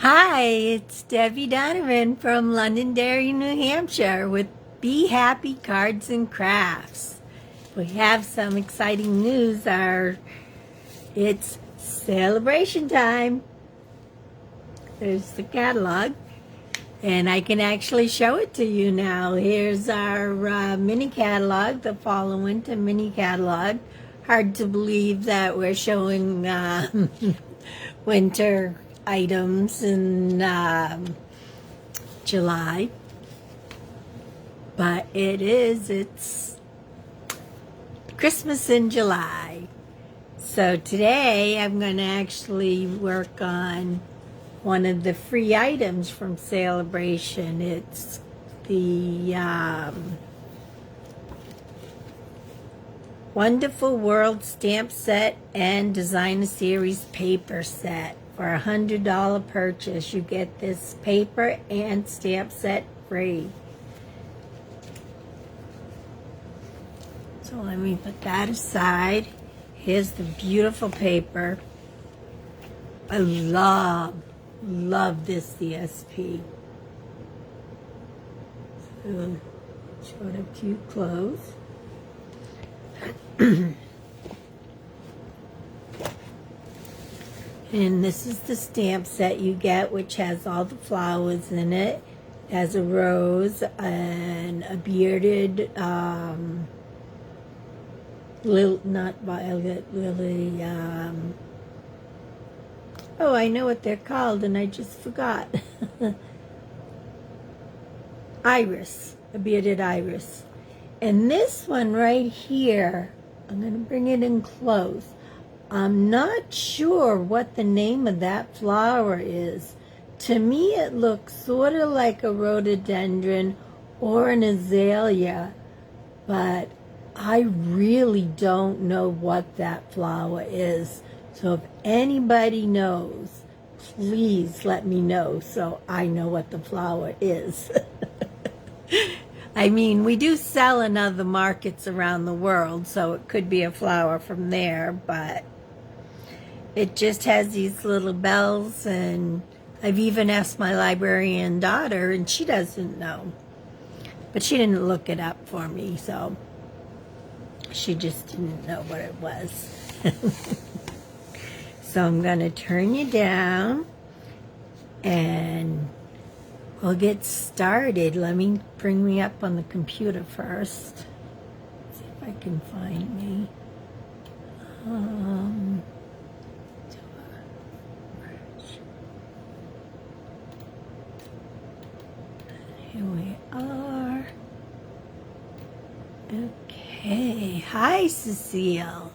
Hi, it's Debbie Donovan from Londonderry, New Hampshire with Be Happy Cards and Crafts. We have some exciting news. It's celebration time. There's the catalog, and I can actually show it to you now. Here's our mini catalog, the Fall and Winter mini catalog. Hard to believe that we're showing winter items in July, but it's Christmas in July. So today I'm going to actually work on one of the free items from Celebration. It's the Wonderful World Stamp Set and Designer Series paper set. For a $100 purchase, you get this paper and stamp set free. So let me put that aside. Here's the beautiful paper. I love this CSP. So show it up to you close. And this is the stamp set you get, which has all the flowers in it. It has a rose and a bearded, not violet, lily, oh, I know what they're called and I just forgot. Iris, a bearded iris. And this one right here, I'm going to bring it in close. I'm not sure what the name of that flower is. To me, it looks sort of like a rhododendron or an azalea, but I really don't know what that flower is. So if anybody knows, please let me know so I know what the flower is. I mean, we do sell in other markets around the world, so it could be a flower from there, but it just has these little bells, and I've even asked my librarian daughter, and she doesn't know. But she didn't look it up for me, so she just didn't know what it was. So I'm going to turn you down, and we'll get started. Let me bring me up on the computer first. See if I can find me. Here we are. Okay. Hi, Cecile.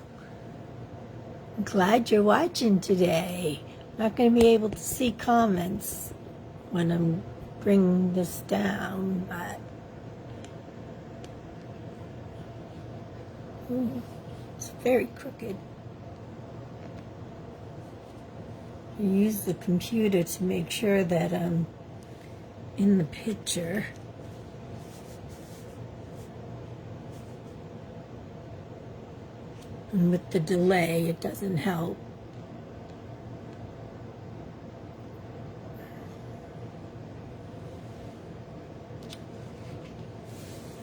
I'm glad you're watching today. I'm not going to be able to see comments when I'm bringing this down, but it's very crooked. I use the computer to make sure that I'm in the picture. And with the delay, it doesn't help.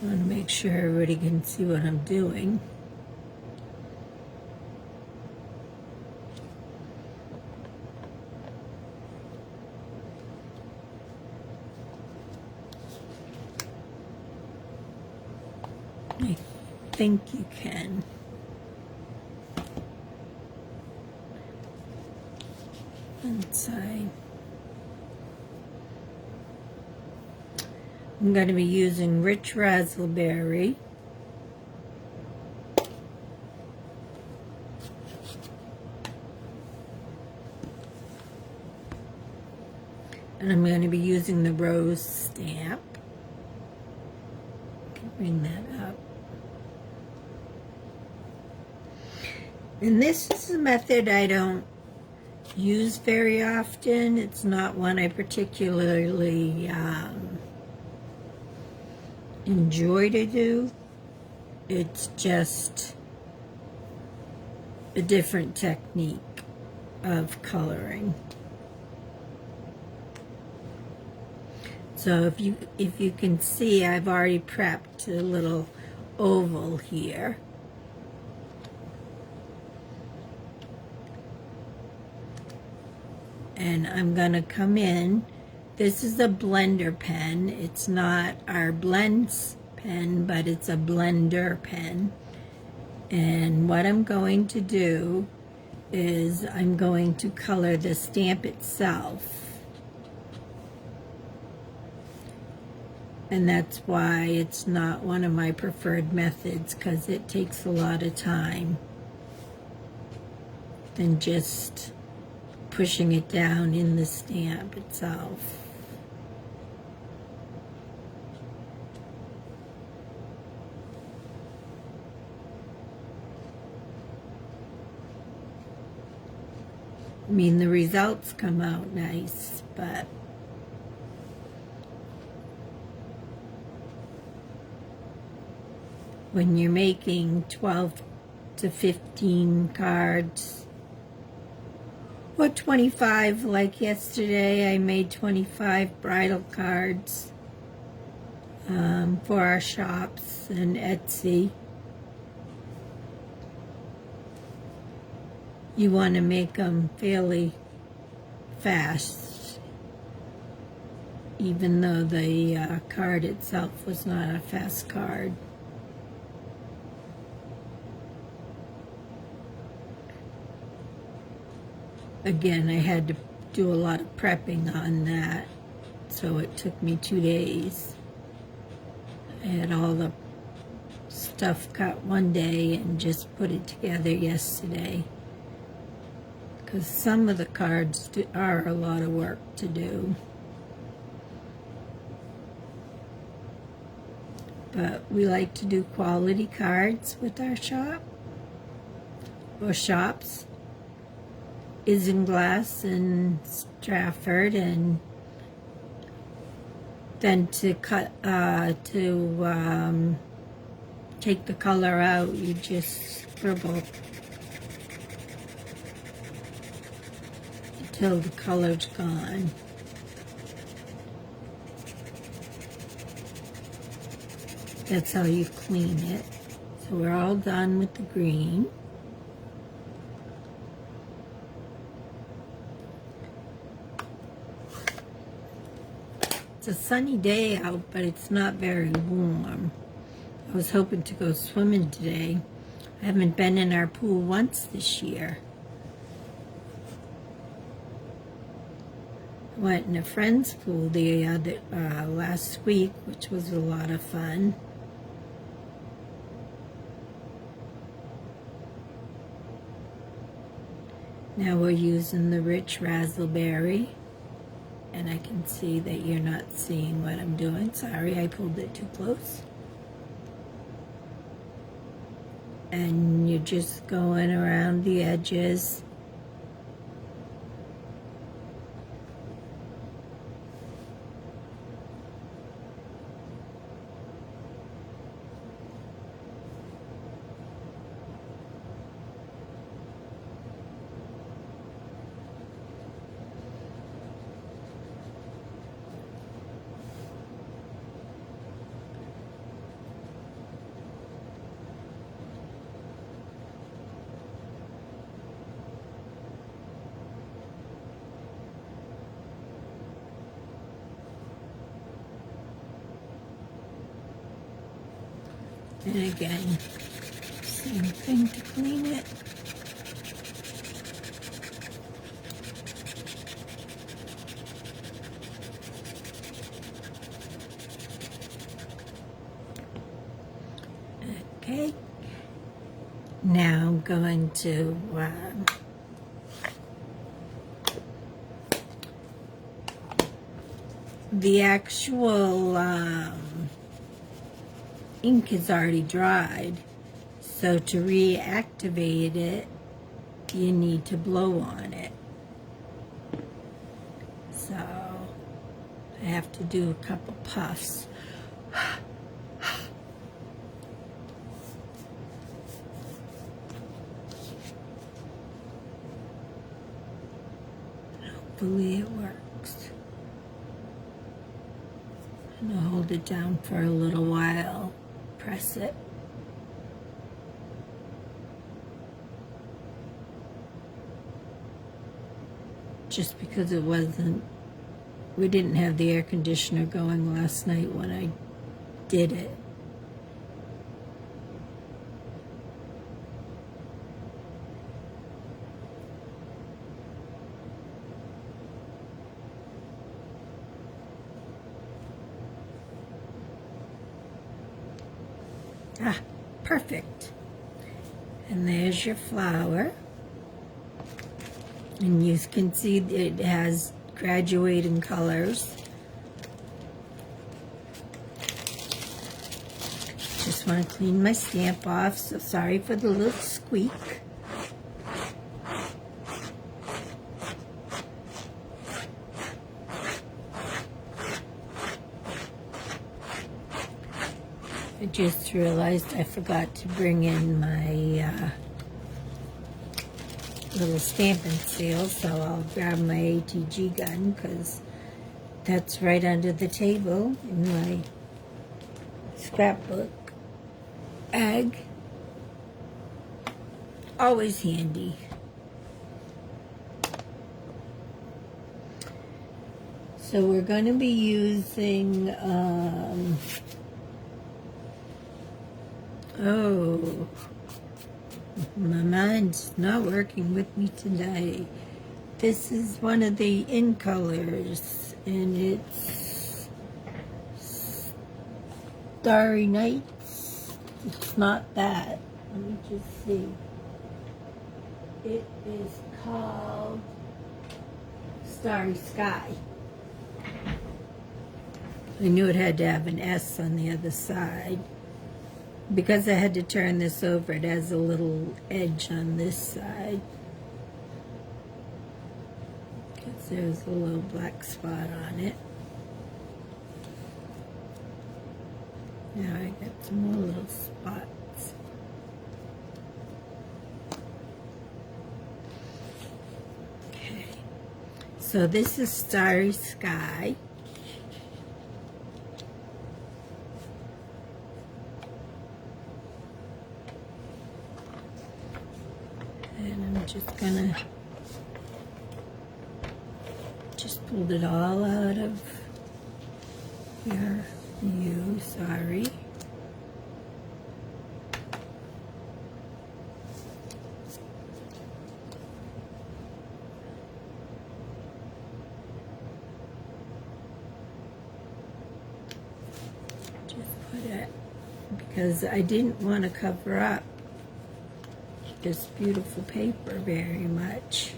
I want to make sure everybody can see what I'm doing. I think you can. Inside. I'm going to be using rich raspberry. And I'm going to be using the rose stamp. I can bring that up. And this is a method I don't use very often. It's not one I particularly enjoy to do. It's just a different technique of coloring. So if you can see, I've already prepped a little oval here. And I'm gonna come in. This is a blender pen. It's not our blends pen, but it's a blender pen. And what I'm going to do is I'm going to color the stamp itself. And that's why it's not one of my preferred methods, because it takes a lot of time than just pushing it down in the stamp itself. I mean, the results come out nice, but when you're making 12 to 15 cards, or 25, like yesterday I made 25 bridal cards for our shops and Etsy. You want to make them fairly fast, even though the card itself was not a fast card. Again, I had to do a lot of prepping on that, so it took me 2 days. I had all the stuff cut one day and just put it together yesterday, because some of the cards are a lot of work to do. But we like to do quality cards with our shop, or shops. Isinglass and Stratford, and then to cut take the color out, you just scribble until the color's gone. That's how you clean it. So we're all done with the green. It's a sunny day out, but it's not very warm. I was hoping to go swimming today. I haven't been in our pool once this year. I went in a friend's pool last week, which was a lot of fun. Now we're using the rich raspberry. And I can see that you're not seeing what I'm doing. Sorry, I pulled it too close. And you're just going around the edges. And again, same thing to clean it. Okay. Now I'm going to the actual ink is already dried, so to reactivate it, you need to blow on it. So I have to do a couple puffs. Hopefully it works. I'm going to hold it down for a little while. Press it. Just because we didn't have the air conditioner going last night when I did it. Ah, perfect. And there's your flower. And you can see it has graduating colors. Just want to clean my stamp off, so sorry for the little squeak. I just realized I forgot to bring in my little stamping seal, so I'll grab my ATG gun because that's right under the table in my scrapbook bag. Always handy. So we're going to be using oh, my mind's not working with me today. This is one of the in colors, and it's Starry Nights. It's not that. Let me just see. It is called Starry Sky. I knew it had to have an S on the other side. Because I had to turn this over, it has a little edge on this side. Because there's a little black spot on it. Now I got some more little spots. Okay. So this is Starry Sky. And I'm just gonna pulled it all out of your view, sorry. Just put it, because I didn't want to cover up this beautiful paper very much.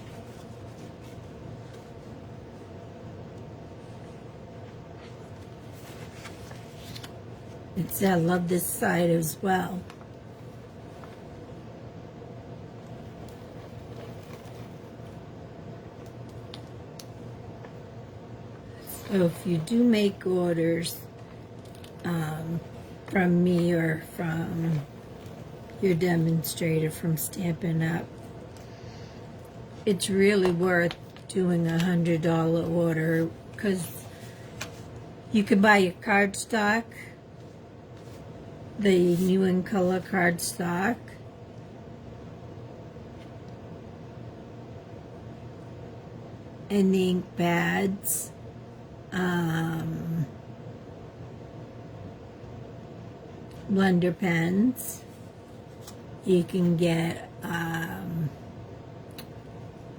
I love this side as well. So if you do make orders from me or from your demonstrator from Stampin' Up, it's really worth doing a $100 order, because you could buy your cardstock, the new in color cardstock, and the ink pads, blender pens. You can get,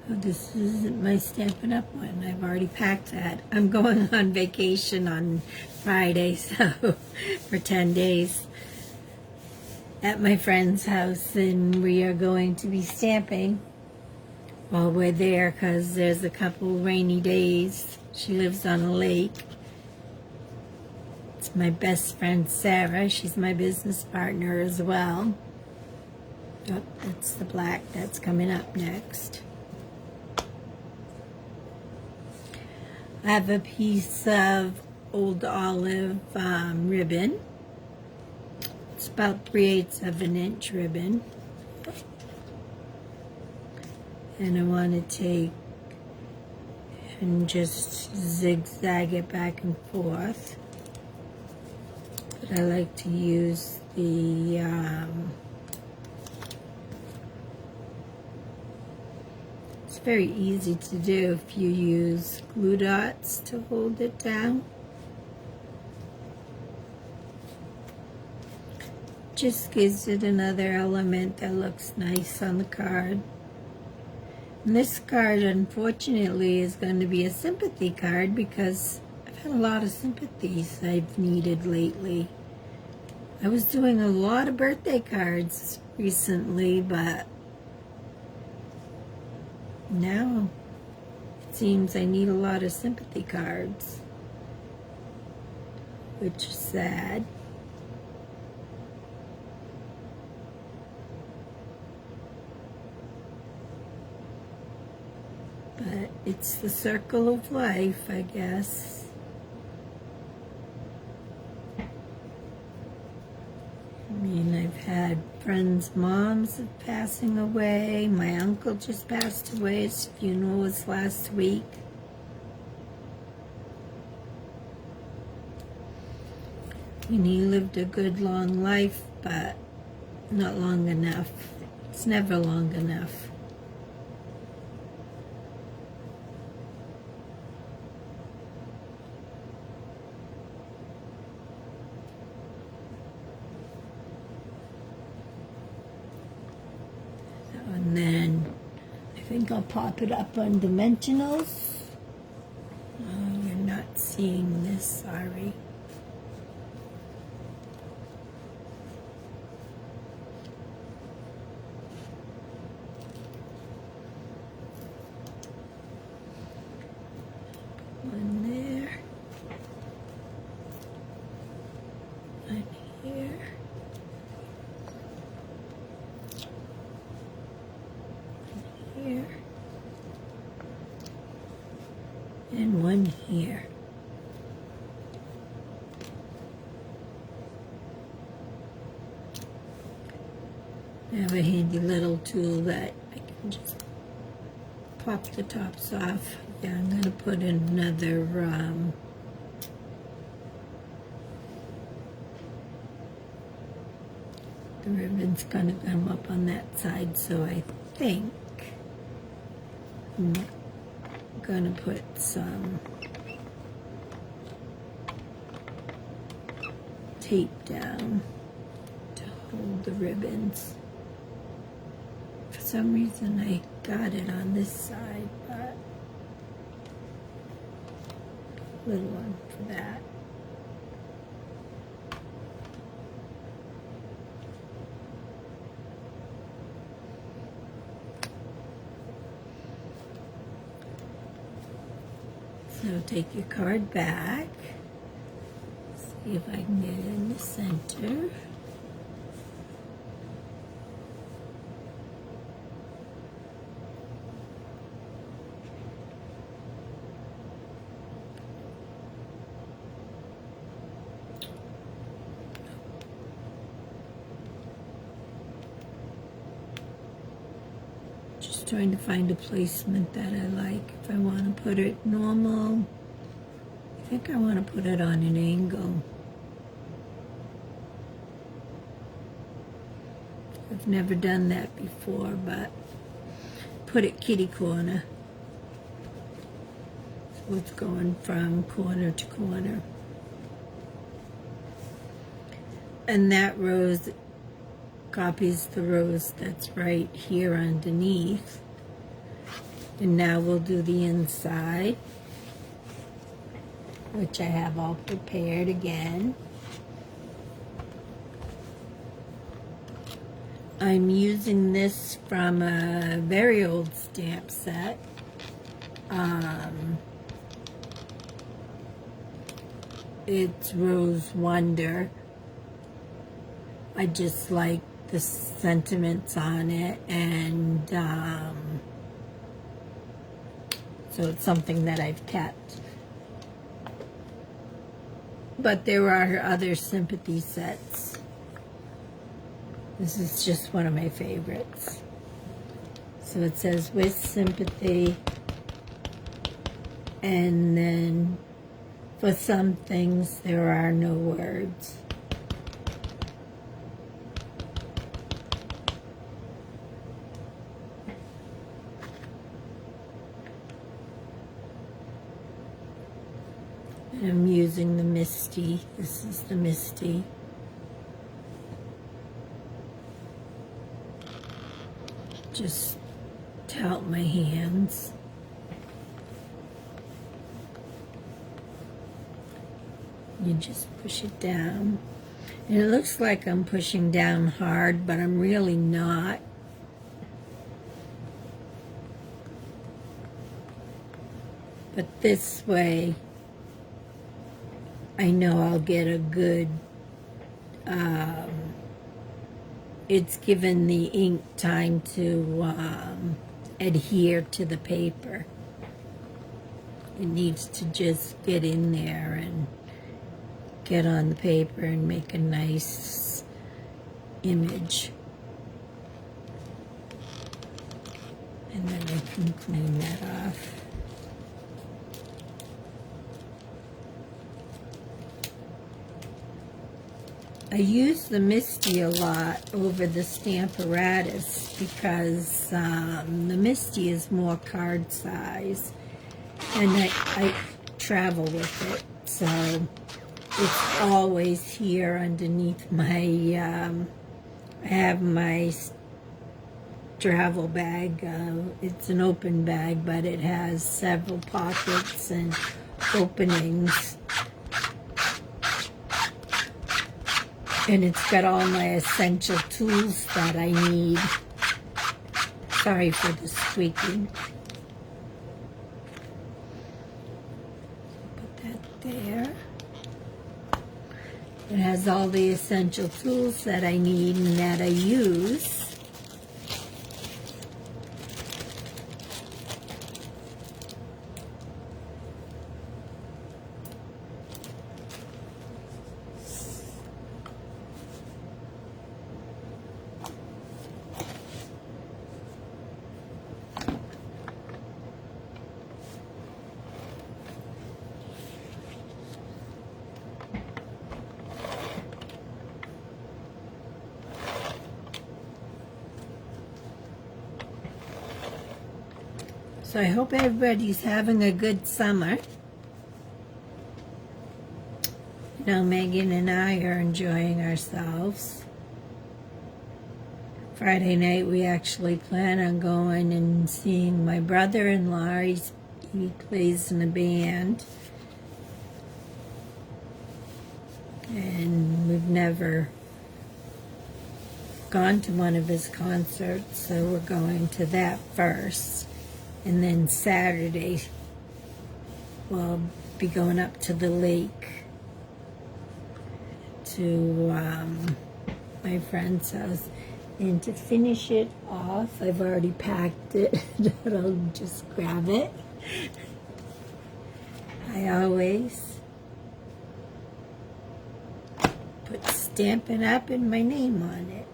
this isn't my Stampin' Up one. I've already packed that. I'm going on vacation on Friday, so for 10 days at my friend's house, and we are going to be stamping while we're there, because there's a couple rainy days. She lives on a lake. It's my best friend Sarah. She's my business partner as well. Oh, that's the black that's coming up next. I have a piece of old olive ribbon. It's about 3/8 of an inch ribbon. And I want to take and just zigzag it back and forth. But I like to use the it's very easy to do if you use glue dots to hold it down. Just gives it another element that looks nice on the card. And this card, unfortunately, is going to be a sympathy card because I've had a lot of sympathies I've needed lately. I was doing a lot of birthday cards recently, but now it seems I need a lot of sympathy cards, which is sad. But it's the circle of life, I guess. I mean, I've had friends' moms passing away. My uncle just passed away. His funeral was last week. And he lived a good long life, but not long enough. It's never long enough. And then I think I'll pop it up on dimensionals. Oh, you're not seeing this, sorry. One there. One here. Here and one here. I have a handy little tool that I can just pop the tops off. Yeah, I'm going to put another the ribbon's going to come up on that side, so I think I'm going to put some tape down to hold the ribbons. For some reason I got it on this side, but little one for that. So take your card back, see if I can get it in the center. Just trying to find a placement that I like. If I want to put it normal, I think I want to put it on an angle. I've never done that before, but put it kitty corner. So it's going from corner to corner. And that rose copies the rose that's right here underneath. And now we'll do the inside, which I have all prepared again. I'm using this from a very old stamp set. It's Rose Wonder. I just like the sentiments on it, and so it's something that I've kept. But there are other Sympathy sets. This is just one of my favorites. So it says, with sympathy, and then for some things there are no words. And I'm using the Misty. This is the Misty. Just to help my hands. You just push it down. And it looks like I'm pushing down hard, but I'm really not. But this way, I know I'll get a good, it's given the ink time to adhere to the paper. It needs to just get in there and get on the paper and make a nice image. And then I can clean that off. I use the Misty a lot over the Stamparatus because the Misty is more card size, and I travel with it, so it's always here underneath my, I have my travel bag. It's an open bag, but it has several pockets and openings. And it's got all my essential tools that I need. Sorry for the squeaking. Put that there. It has all the essential tools that I need and that I use. So I hope everybody's having a good summer. Now Megan and I are enjoying ourselves. Friday night we actually plan on going and seeing my brother-in-law. He plays in a band. And we've never gone to one of his concerts, so we're going to that first. And then Saturday, we'll be going up to the lake to my friend's house. And to finish it off, I've already packed it, but I'll just grab it. I always put Stampin' Up! And my name on it.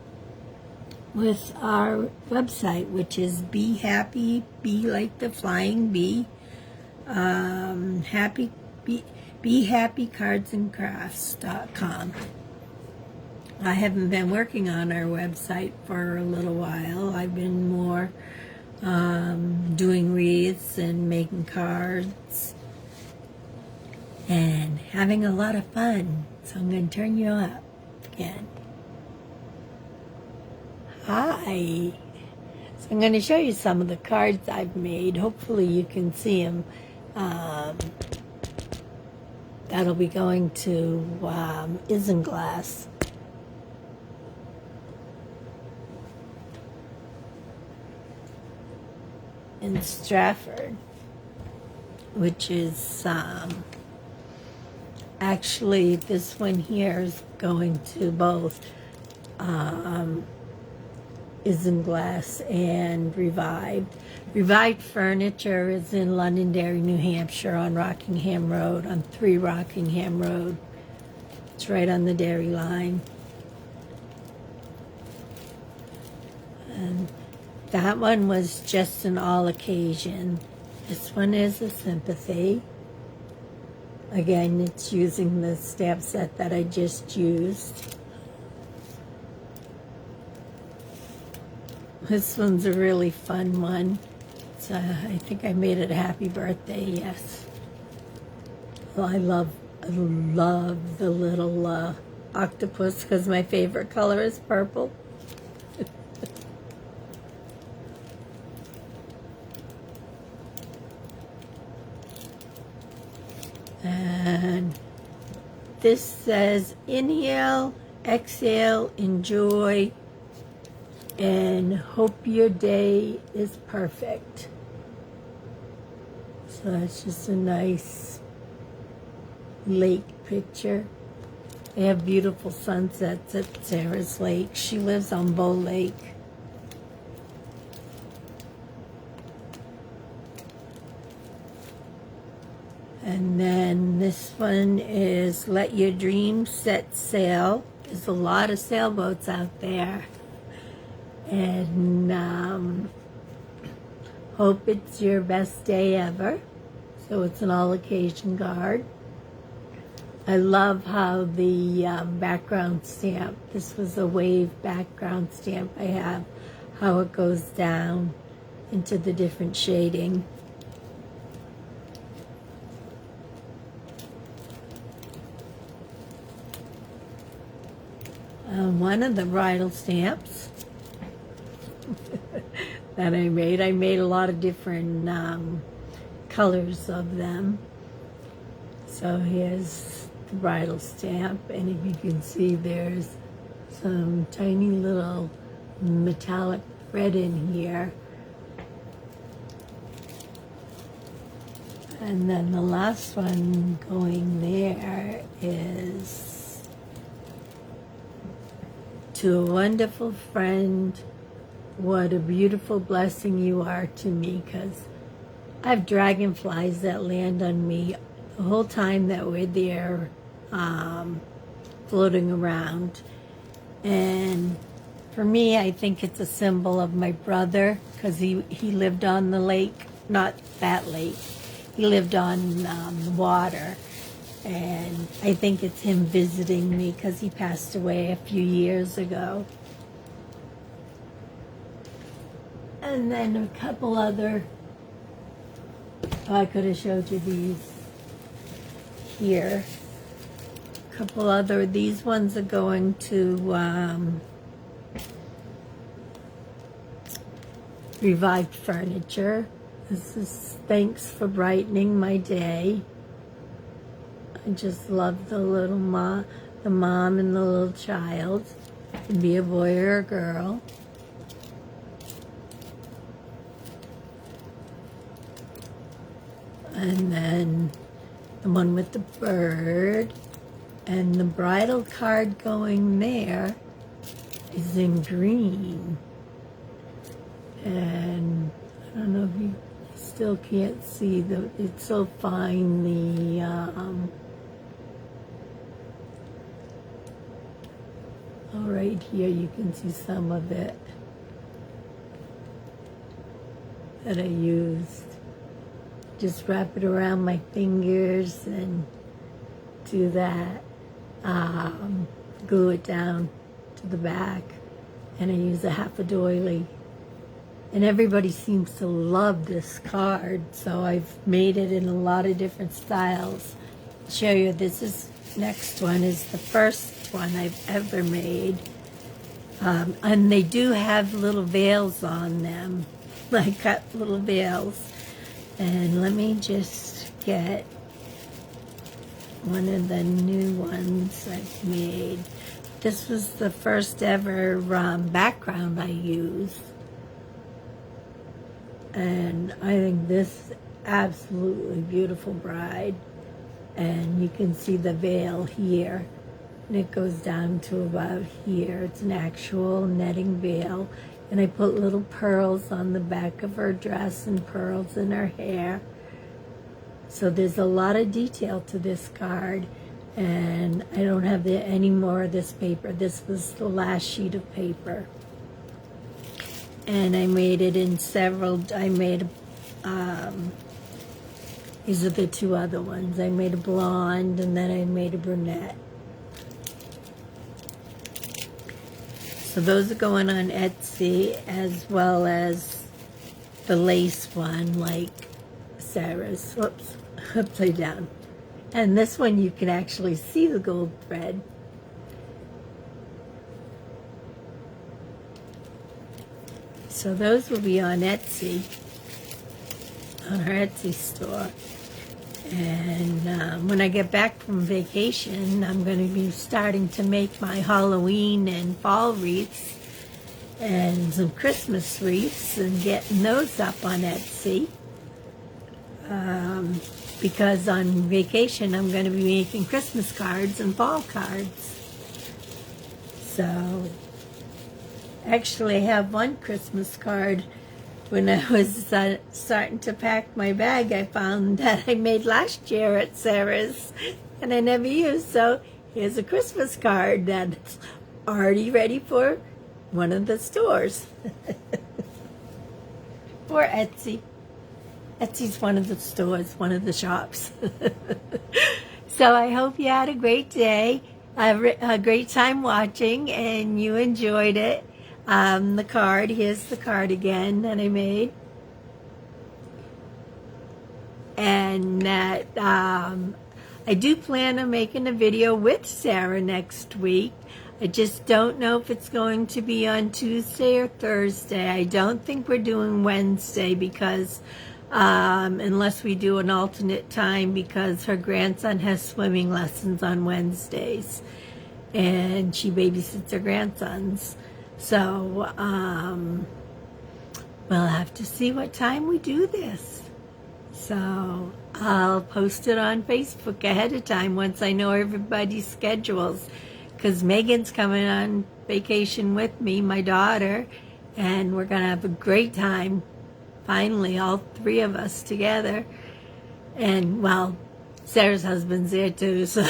With our website, which is Be Happy, Be Like the Flying Bee, BeHappyCardsandCrafts.com. I haven't been working on our website for a little while. I've been more doing wreaths and making cards and having a lot of fun. So I'm going to turn you up again. Hi. So I'm going to show you some of the cards I've made. Hopefully you can see them. That'll be going to Isinglass. In Stratford, which is actually this one here is going to both Isinglass and Revived. Revived Furniture is in Londonderry, New Hampshire on Rockingham Road, on 3 Rockingham Road. It's right on the dairy line. And that one was just an all occasion. This one is a Sympathy. Again, it's using the stamp set that I just used. This one's a really fun one. I think I made it a happy birthday, yes. Well, I love the little octopus because my favorite color is purple. And this says inhale, exhale, enjoy, and hope your day is perfect. So that's just a nice lake picture. They have beautiful sunsets at Sarah's Lake. She lives on Bow Lake. And then this one is Let Your Dreams Set Sail. There's a lot of sailboats out there. And hope it's your best day ever. So it's an all occasion card. I love how the background stamp, this was a wave background stamp I have, how it goes down into the different shading. One of the bridal stamps that I made a lot of different colors of them. So here's the bridal stamp, and if you can see, there's some tiny little metallic thread in here. And then the last one going there is to a wonderful friend, what a beautiful blessing you are to me, because I have dragonflies that land on me the whole time that we're there floating around. And for me, I think it's a symbol of my brother, because he lived on the lake, not that lake. He lived on the water. And I think it's him visiting me because he passed away a few years ago. And then a couple other, I could have showed you these here. A couple other, these ones are going to Revived Furniture. This is thanks for brightening my day. I just love the little the mom and the little child. It can be a boy or a girl. And then the one with the bird. And the bridal card going there is in green. And I don't know if you still can't see, it's so fine, right here you can see some of it that I used. Just wrap it around my fingers and do that. Glue it down to the back, and I use a half a doily. And everybody seems to love this card, so I've made it in a lot of different styles. I'll show you, next one is the first one I've ever made. And they do have little veils on them. I cut little veils. And let me just get one of the new ones I've made. This was the first ever background I used. And I think this absolutely beautiful bride. And you can see the veil here. And it goes down to about here. It's an actual netting veil. And I put little pearls on the back of her dress and pearls in her hair. So there's a lot of detail to this card. And I don't have any more of this paper. This was the last sheet of paper. And I made it in several, these are the two other ones. I made a blonde and then I made a brunette. So those are going on Etsy, as well as the lace one, like Sarah's. Whoops, upside down. And this one you can actually see the gold thread. So those will be on Etsy, on our Etsy store. And when I get back from vacation, I'm going to be starting to make my Halloween and fall wreaths and some Christmas wreaths and getting those up on Etsy. Because on vacation I'm going to be making Christmas cards and fall cards. So, actually I have one Christmas card. When I was starting to pack my bag, I found that I made last year at Sarah's and I never used. So here's a Christmas card that's already ready for one of the stores. For Etsy. Etsy's one of the stores, one of the shops. So I hope you had a great day, a great time watching, and you enjoyed it. The card, here's the card again that I made. And that I do plan on making a video with Sarah next week. I just don't know if it's going to be on Tuesday or Thursday. I don't think we're doing Wednesday because unless we do an alternate time, because her grandson has swimming lessons on Wednesdays and she babysits her grandsons. So we'll have to see what time we do this. So I'll post it on Facebook ahead of time once I know everybody's schedules, because Megan's coming on vacation with me, my daughter, and we're gonna have a great time. Finally, all three of us together. And, well, Sarah's husband's there too, so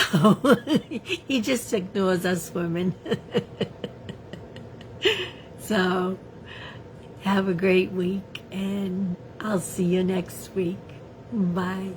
he just ignores us women. So, have a great week, and I'll see you next week. Bye.